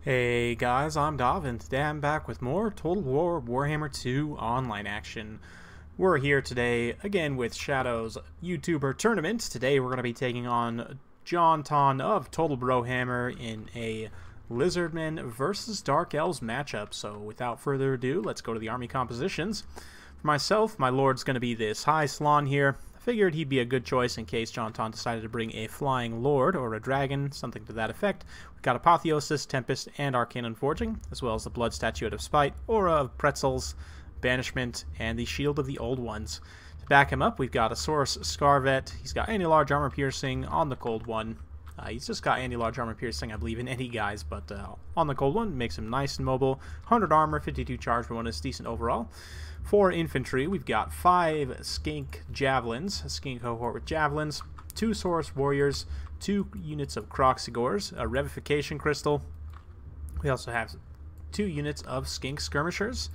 Hey guys, I'm Dov, and today I'm back with more Total War Warhammer 2 online action. We're here today again with Shadow's YouTuber tournament. Today we're going to be taking on JonTaun of Total Brohammer in a Lizardmen versus Dark Elves matchup. So without further ado, let's go to the army compositions. For myself, my lord's going to be this High Slon here. I figured he'd be a good choice in case JonTaun decided to bring a Flying Lord or a Dragon, something to that effect. We've got Apotheosis, Tempest, and Arcane Forging, as well as the Blood Statuette of Spite, Aura of Pretzels, Banishment, and the Shield of the Old Ones. To back him up, we've got a Source Scarvet. He's got Anti-Large Armor Piercing on the Cold One. He's just got Anti-Large Armor Piercing, I believe, in any guise, but on the Cold One makes him nice and mobile. 100 Armor, 52 Charge bonus, decent overall. For infantry, we've got 5 Skink Javelins, a Skink cohort with Javelins, 2 Source Warriors, 2 units of Croxigors, a Revification Crystal. We also have 2 units of Skink Skirmishers,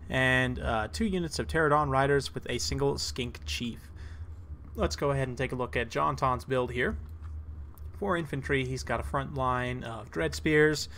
and 2 units of Pterodon Riders with a single Skink Chief. Let's go ahead and take a look at JonTaun's build here. For infantry, he's got a front line of Dread Spears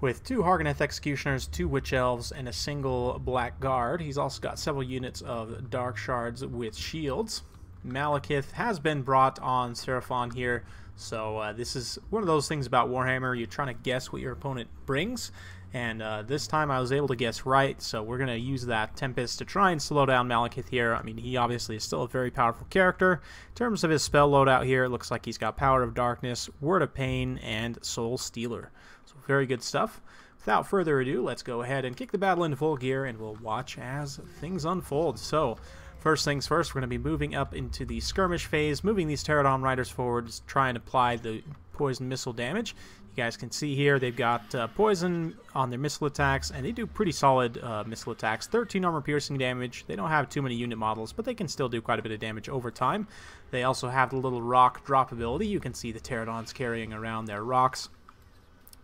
with 2 Hargoneth Executioners, 2 Witch Elves, and a single Black Guard. He's also got several units of Dark Shards with shields. Malekith has been brought on Seraphon here, so this is one of those things about Warhammer. You're trying to guess what your opponent brings, and this time I was able to guess right, so we're going to use that Tempest to try and slow down Malekith here. I mean, he obviously is still a very powerful character. In terms of his spell loadout here, it looks like he's got Power of Darkness, Word of Pain, and Soul Stealer. So very good stuff. Without further ado, let's go ahead and kick the battle into full gear, and we'll watch as things unfold. So, first things first, we're going to be moving up into the skirmish phase, moving these Pterodon Riders forward, just try and apply the poison missile damage. You guys can see here they've got poison on their missile attacks, and they do pretty solid missile attacks. 13 armor piercing damage. They don't have too many unit models, but they can still do quite a bit of damage over time. They also have the little rock drop ability. You can see the Pterodons carrying around their rocks.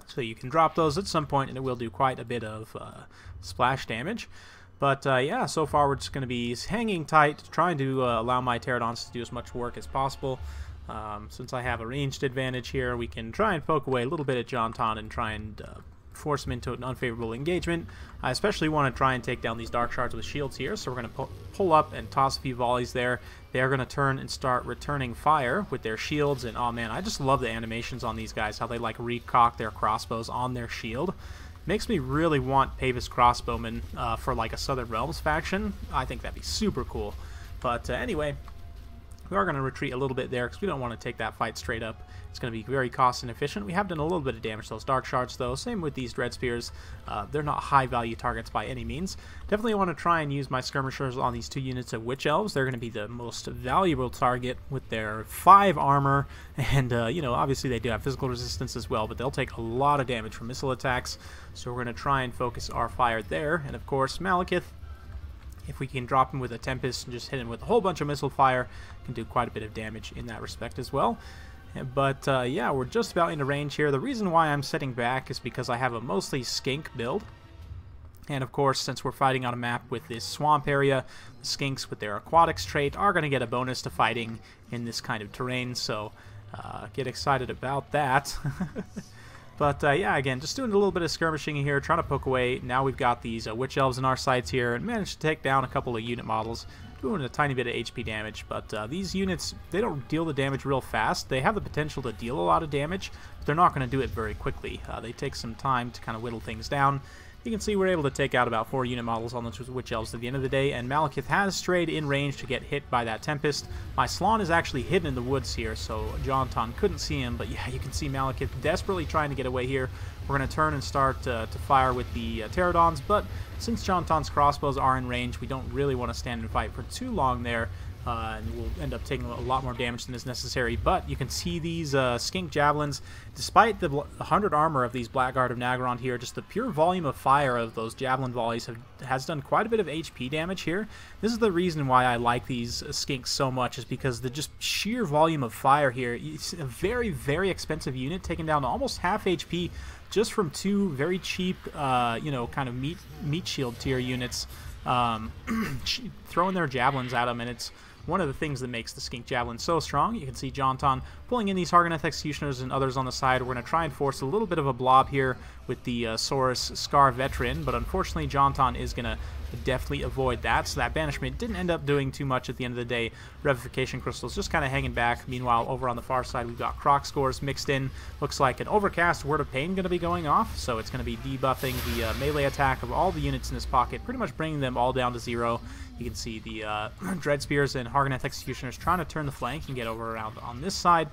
So you can drop those at some point, and it will do quite a bit of splash damage. But yeah, so far we're just going to be hanging tight, trying to allow my Pterodons to do as much work as possible. Since I have a ranged advantage here, we can try and poke away a little bit at JonTaun and try and force him into an unfavorable engagement. I especially want to try and take down these Dark Shards with shields here, so we're going to pull up and toss a few volleys there. They're going to turn and start returning fire with their shields, and oh man, I just love the animations on these guys, how they like recock their crossbows on their shield. Makes me really want Pavis Crossbowmen for like a Southern Realms faction. I think that'd be super cool. But anyway, we are going to retreat a little bit there because we don't want to take that fight straight up. It's going to be very cost inefficient. We have done a little bit of damage to those Dark Shards though. Same with these Dread Spears. They're not high value targets by any means. Definitely want to try and use my skirmishers on these 2 units of Witch Elves. They're going to be the most valuable target with their 5 armor, and you know, obviously they do have physical resistance as well, but they'll take a lot of damage from missile attacks. So we're going to try and focus our fire there. And of course, Malekith, if we can drop him with a Tempest and just hit him with a whole bunch of missile fire, can do quite a bit of damage in that respect as well. But yeah, we're just about into range here. The reason why I'm sitting back is because I have a mostly skink build. And of course, since we're fighting on a map with this swamp area, the skinks with their aquatics trait are going to get a bonus to fighting in this kind of terrain. So get excited about that. But yeah, again, just doing a little bit of skirmishing here, trying to poke away. Now we've got these Witch Elves in our sights here, and managed to take down a couple of unit models, doing a tiny bit of HP damage. But these units, they don't deal the damage real fast. They have the potential to deal a lot of damage, but they're not going to do it very quickly. They take some time to kind of whittle things down. You can see we're able to take out about 4 unit models on the Witch Elves at the end of the day, and Malekith has strayed in range to get hit by that Tempest. My Slon is actually hidden in the woods here, so JonTaun couldn't see him, but yeah, you can see Malekith desperately trying to get away here. We're going to turn and start to fire with the Pterodons, but since JonTaun's crossbows are in range, we don't really want to stand and fight for too long there. And we'll end up taking a lot more damage than is necessary. But you can see these Skink Javelins, despite the 100 armor of these Blackguard of Nagaron here, just the pure volume of fire of those Javelin volleys has done quite a bit of HP damage here. This is the reason why I like these Skinks so much, is because the just sheer volume of fire here. It's a very, very expensive unit, taking down almost half HP just from 2 very cheap, you know, kind of meat shield tier units. Throwing their javelins at them, and it's one of the things that makes the Skink Javelin so strong. You can see JonTaun pulling in these Hargoneth Executioners and others on the side. We're going to try and force a little bit of a blob here with the Saurus Scar Veteran, but unfortunately JonTaun is going to definitely avoid that, so that banishment didn't end up doing too much at the end of the day. Revivification Crystals just kind of hanging back. Meanwhile, over on the far side, we've got Croc Scores mixed in. Looks like an Overcast Word of Pain going to be going off, so it's going to be debuffing the melee attack of all the units in this pocket, pretty much bringing them all down to 0. You can see the Dread Spears and Hargoneth Executioners trying to turn the flank and get over around on this side.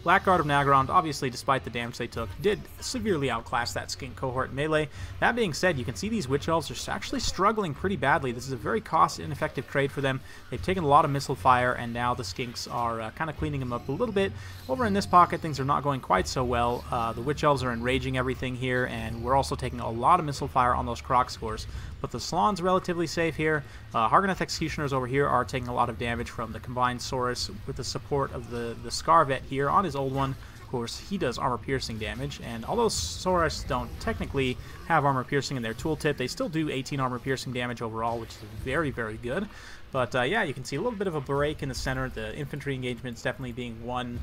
Blackguard of Naggarond, obviously, despite the damage they took, did severely outclass that Skink cohort in melee. That being said, you can see these Witch Elves are actually struggling pretty badly. This is a very cost-ineffective trade for them. They've taken a lot of missile fire, and now the Skinks are kind of cleaning them up a little bit. Over in this pocket, things are not going quite so well. The Witch Elves are enraging everything here, and we're also taking a lot of missile fire on those Croc Scores. But the Slon's relatively safe here. Hargoneth Executioners over here are taking a lot of damage from the combined Saurus with the support of the Scarvet here on his old one. Of course, he does armor-piercing damage, and although Saurus don't technically have armor-piercing in their tooltip, they still do 18 armor-piercing damage overall, which is very, very good. But yeah, you can see a little bit of a break in the center. The infantry engagement is definitely being won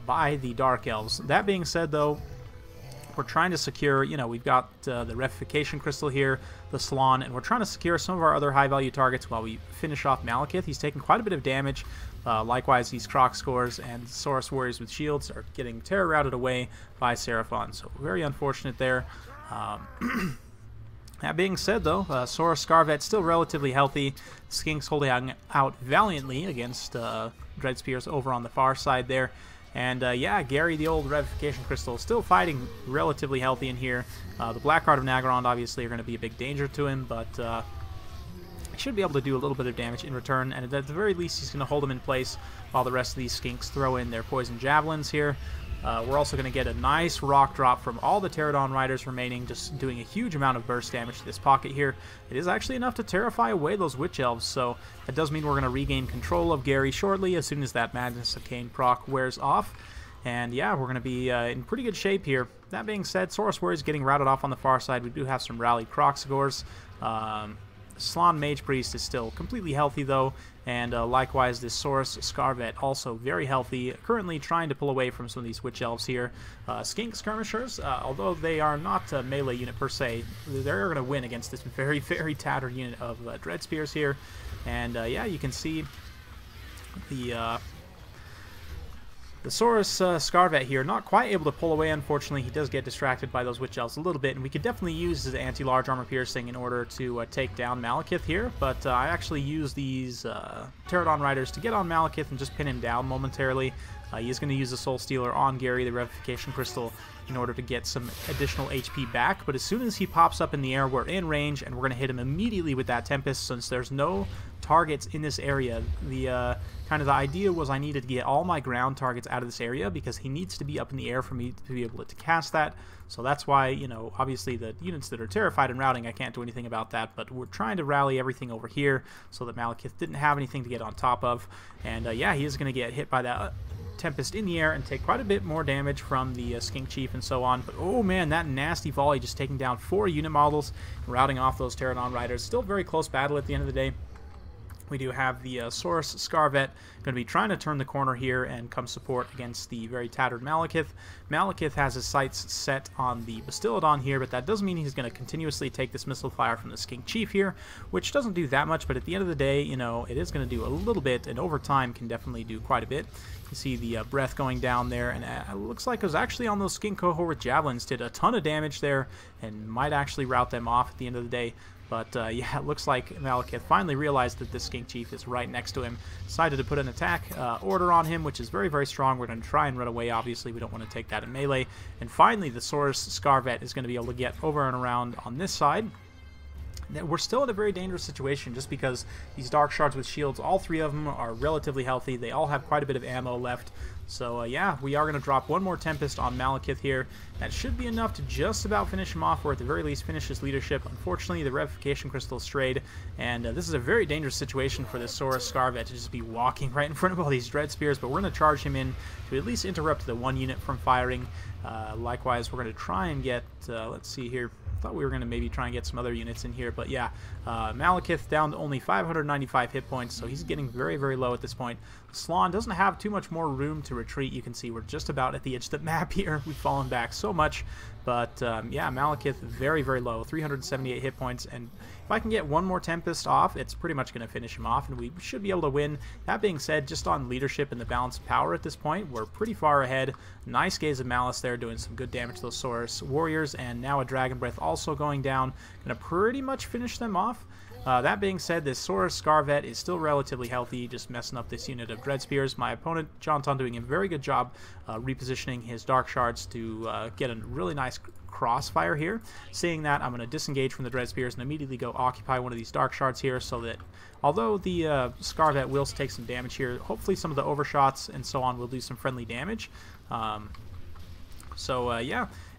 by the Dark Elves. That being said, though, we're trying to secure, we've got the Revivification Crystal here, the Slon, and we're trying to secure some of our other high-value targets while we finish off Malekith. He's taking quite a bit of damage. Likewise, these Croc Scores and Saurus Warriors with Shields are getting terror routed away by Seraphon, so very unfortunate there. That being said, though, Saurus Scarvet's still relatively healthy. Skinks holding out valiantly against Dread Spears over on the far side there. And yeah, Gary, the old Revivification Crystal, still fighting relatively healthy in here. The Blackguard of Naggarond obviously are going to be a big danger to him, but he should be able to do a little bit of damage in return, and at the very least he's going to hold him in place while the rest of these Skinks throw in their Poison Javelins here. We're also going to get a nice rock drop from all the Pterodon Riders remaining, just doing a huge amount of burst damage to this pocket here. It is actually enough to terrify away those Witch Elves, so that does mean we're going to regain control of Gary shortly as soon as that Madness of Cain proc wears off. And yeah, we're going to be in pretty good shape here. That being said, Saurus Warriors getting routed off on the far side. We do have some rallied Croc Scores. Slon Mage Priest is still completely healthy, though, and likewise this Saurus Scarvet also very healthy, currently trying to pull away from some of these Witch Elves here. Skink Skirmishers, although they are not a melee unit per se, they're going to win against this very, very tattered unit of Dread Spears here. And yeah, you can see the Saurus Scarvet here, not quite able to pull away, unfortunately. He does get distracted by those Witch Elves a little bit, and we could definitely use his anti-large armor piercing in order to take down Malekith here, but I actually use these Pterodon Riders to get on Malekith and just pin him down momentarily. He is going to use the Soul Stealer on Gary, the Revivification Crystal, in order to get some additional HP back, but as soon as he pops up in the air, we're in range, and we're going to hit him immediately with that Tempest, since there's no targets in this area. The kind of the idea was I needed to get all my ground targets out of this area, because he needs to be up in the air for me to be able to cast that. So that's why, obviously the units that are terrified and routing, I can't do anything about that, but we're trying to rally everything over here so that Malekith didn't have anything to get on top of. And yeah, he is going to get hit by that Tempest in the air and take quite a bit more damage from the Skink Chief and so on. But oh man, that nasty volley just taking down 4 unit models and routing off those Pterodon Riders. Still very close battle at the end of the day. We do have the Saurus Scarvet going to be trying to turn the corner here and come support against the very tattered Malekith. Malekith has his sights set on the Bastiladon here, but that doesn't mean he's going to continuously take this missile fire from the Skink Chief here, which doesn't do that much, but at the end of the day, it is going to do a little bit, and over time can definitely do quite a bit. You see the breath going down there, and it looks like it was actually on those Skink cohort with Javelins, did a ton of damage there, and might actually rout them off at the end of the day. But yeah, it looks like Malekith finally realized that this Skink Chief is right next to him. Decided to put an attack order on him, which is very, very strong. We're going to try and run away, obviously. We don't want to take that in melee. And finally, the Saurus Scarvet is going to be able to get over and around on this side. We're still in a very dangerous situation just because these Dark Shards with shields, all 3 of them are relatively healthy. They all have quite a bit of ammo left. So yeah, we are going to drop one more Tempest on Malekith here. That should be enough to just about finish him off, or at the very least finish his leadership. Unfortunately, the Revivification Crystal strayed, and this is a very dangerous situation for this Saurus Scarvet to just be walking right in front of all these Dread Spears, but we're going to charge him in to at least interrupt the 1 unit from firing. Likewise, we're going to try and get, let's see here, thought we were going to maybe try and get some other units in here, but yeah, Malekith down to only 595 hit points, so he's getting very, very low at this point. Slann doesn't have too much more room to retreat. You can see we're just about at the edge of the map here. We've fallen back so much, but yeah, Malekith very, very low, 378 hit points, and if I can get one more Tempest off, it's pretty much going to finish him off, and we should be able to win. That being said, just on leadership and the balance of power at this point, we're pretty far ahead. Nice Gaze of Malice there, doing some good damage to those Saurus warriors, and now a Dragon Breath also going down. Going to pretty much finish them off. That being said, this Saurus Scarvet is still relatively healthy, just messing up this unit of Dread Spears. My opponent, JonTaun, doing a very good job repositioning his Dark Shards to get a really nice crossfire here. Seeing that, I'm going to disengage from the Dread Spears and immediately go occupy one of these Dark Shards here, so that although the Scarvet will take some damage here, hopefully some of the overshots and so on will do some friendly damage. Yeah.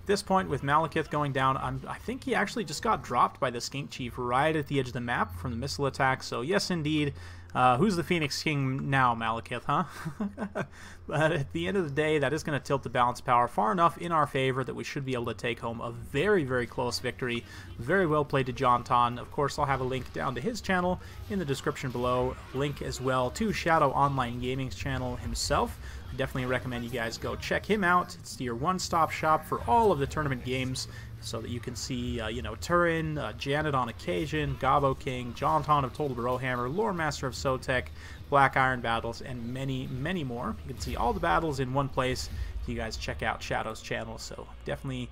At this point, with Malekith going down, I think he actually just got dropped by the Skink Chief right at the edge of the map from the missile attack, so yes indeed. Who's the Phoenix King now, Malekith, huh? But at the end of the day, that is going to tilt the balance power far enough in our favor that we should be able to take home a very, very close victory. Very well played to JonTaun. Of course, I'll have a link down to his channel in the description below. Link as well to Shadow Online Gaming's channel himself. I definitely recommend you guys go check him out. It's your one-stop shop for all of the tournament games, so that you can see, you know, Turin, Janet on occasion, Gabo King, JonTaun of Total Warhammer, Lore Master of Sotek, Black Iron battles, and many, many more. You can see all the battles in one place if you guys check out Shadow's channel, so definitely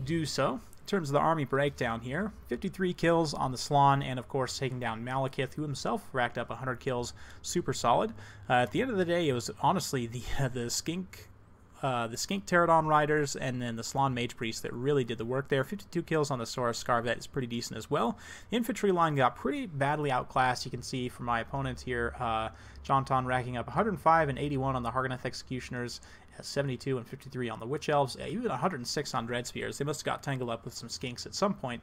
do so. In terms of the army breakdown here, 53 kills on the Slann, and of course taking down Malekith, who himself racked up 100 kills, super solid. At the end of the day, it was honestly the Skink Pterodon Riders and then the Slann Mage Priest that really did the work there. 52 kills on the Saurus Scarvet is pretty decent as well. The infantry line got pretty badly outclassed. You can see from my opponent here, JonTaun racking up 105 and 81 on the Hargoneth Executioners, 72 and 53 on the Witch Elves, even 106 on Dread Spears. They must have got tangled up with some skinks at some point.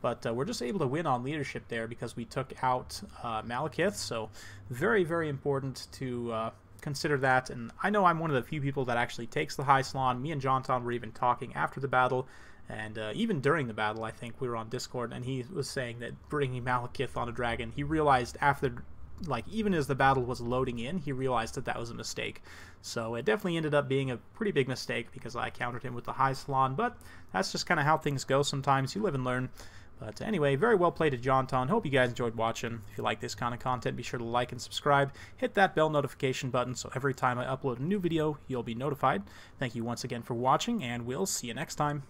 But we're just able to win on leadership there because we took out Malekith. So very, very important to consider that. And I know I'm one of the few people that actually takes the high Slann. Me and JonTaun were even talking after the battle, and even during the battle, I think we were on Discord, and he was saying that bringing Malekith on a dragon, he realized after, like, even as the battle was loading in, he realized that that was a mistake. So it definitely ended up being a pretty big mistake because I countered him with the high Slann, but that's just kind of how things go sometimes. You live and learn. But anyway, very well played to JonTaun. Hope you guys enjoyed watching. If you like this kind of content, be sure to like and subscribe. Hit that bell notification button so every time I upload a new video, you'll be notified. Thank you once again for watching, and we'll see you next time.